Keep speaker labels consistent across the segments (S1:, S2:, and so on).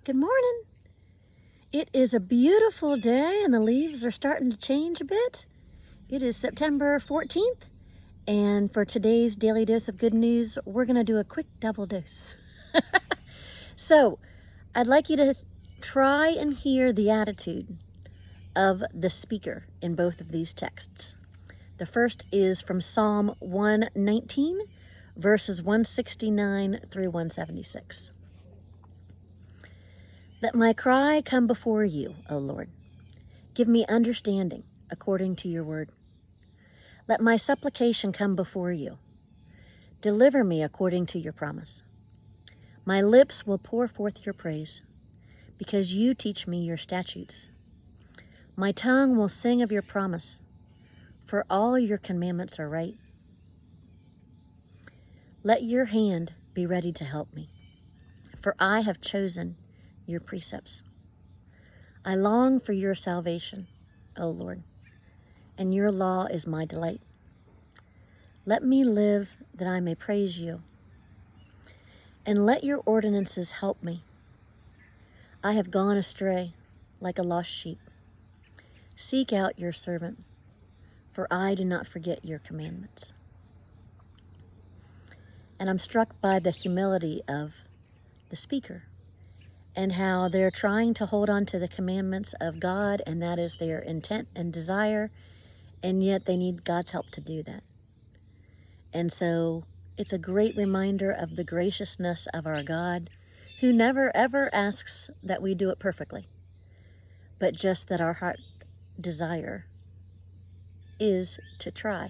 S1: Good morning. It is a beautiful day and the leaves are starting to change a bit. It is September 14th, and for today's Daily Dose of Good News, we're going to do a quick double dose. So, I'd like you to try and hear the attitude of the speaker in both of these texts. The first is from Psalm 119, verses 169 through 176. Let my cry come before you, O Lord. Give me understanding according to your word. Let my supplication come before you. Deliver me according to your promise. My lips will pour forth your praise, because you teach me your statutes. My tongue will sing of your promise, for all your commandments are right. Let your hand be ready to help me, for I have chosen your precepts. I long for your salvation, O Lord, and your law is my delight. Let me live that I may praise you, and let your ordinances help me. I have gone astray like a lost sheep. Seek out your servant, for I do not forget your commandments. And I'm struck by the humility of the speaker and how they're trying to hold on to the commandments of God, and that is their intent and desire, and yet they need God's help to do that. And so it's a great reminder of the graciousness of our God, who never ever asks that we do it perfectly, but just that our heart desire is to try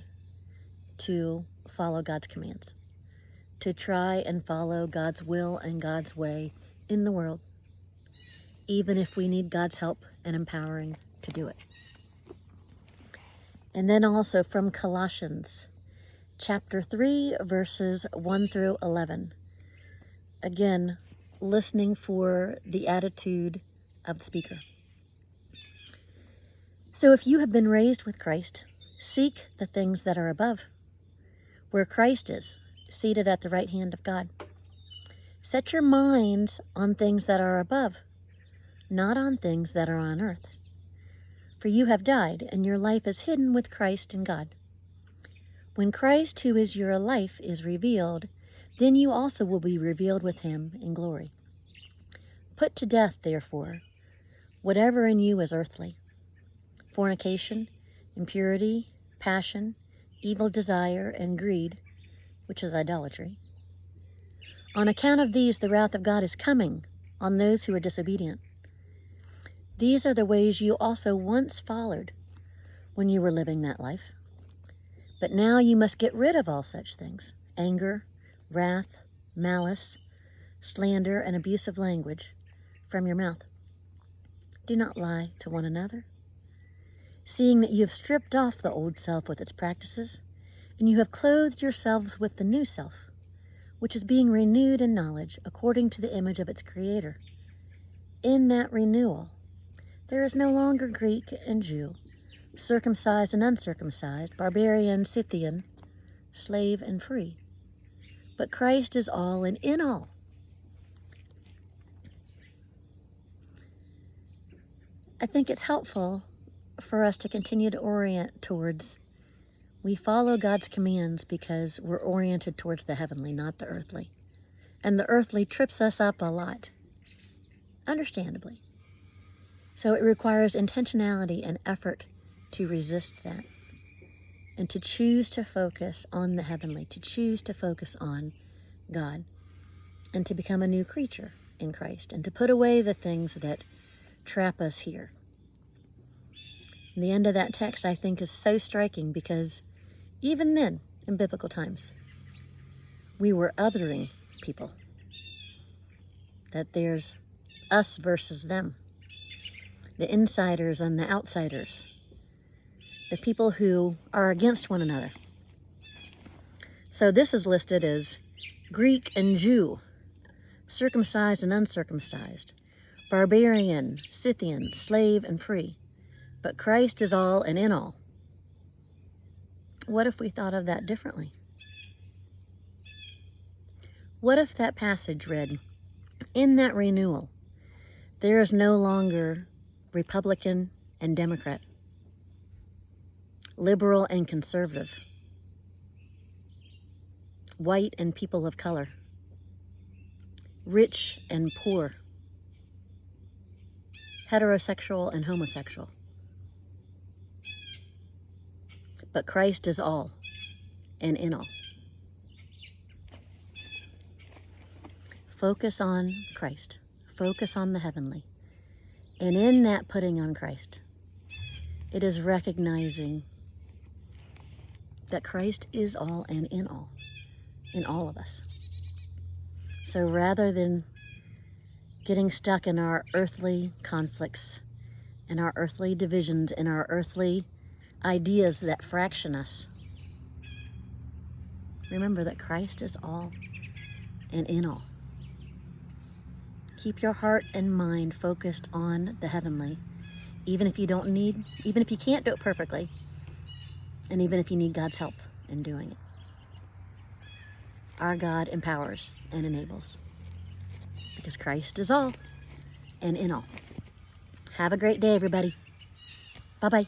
S1: to follow God's commands, to try and follow God's will and God's way in the world, even if we need God's help and empowering to do it. And then also from Colossians chapter 3, verses 1 through 11. Again, listening for the attitude of the speaker. So if you have been raised with Christ, seek the things that are above, where Christ is, seated at the right hand of God. Set your minds on things that are above, not on things that are on earth. For you have died, and your life is hidden with Christ in God. When Christ, who is your life, is revealed, then you also will be revealed with him in glory. Put to death, therefore, whatever in you is earthly: fornication, impurity, passion, evil desire, and greed, which is idolatry. On account of these, the wrath of God is coming on those who are disobedient. These are the ways you also once followed when you were living that life. But now you must get rid of all such things: anger, wrath, malice, slander, and abusive language from your mouth. Do not lie to one another, seeing that you have stripped off the old self with its practices, and you have clothed yourselves with the new self, which is being renewed in knowledge according to the image of its Creator. In that renewal, there is no longer Greek and Jew, circumcised and uncircumcised, barbarian, Scythian, slave and free, but Christ is all and in all. I think it's helpful for us to continue to orient towards, we follow God's commands because we're oriented towards the heavenly, not the earthly. And the earthly trips us up a lot, understandably. So it requires intentionality and effort to resist that and to choose to focus on the heavenly, to choose to focus on God, and to become a new creature in Christ, and to put away the things that trap us here. And the end of that text, I think, is so striking, because even then, in biblical times, we were othering people. That there's us versus them, the insiders and the outsiders, the people who are against one another. So this is listed as Greek and Jew, circumcised and uncircumcised, barbarian, Scythian, slave and free, but Christ is all and in all. What if we thought of that differently? What if that passage read, in that renewal, There is no longer Republican and Democrat, liberal and conservative, white and people of color, rich and poor, heterosexual and homosexual. But Christ is all and in all. Focus on Christ. Focus on the heavenly. And in that putting on Christ, it is recognizing that Christ is all and in all of us. So rather than getting stuck in our earthly conflicts, in our earthly divisions, in our earthly ideas that fraction us, remember that Christ is all and in all. Keep your heart and mind focused on the heavenly, even if you can't do it perfectly, and even if you need God's help in doing it. Our God empowers and enables, because Christ is all and in all. Have a great day, everybody. Bye-bye.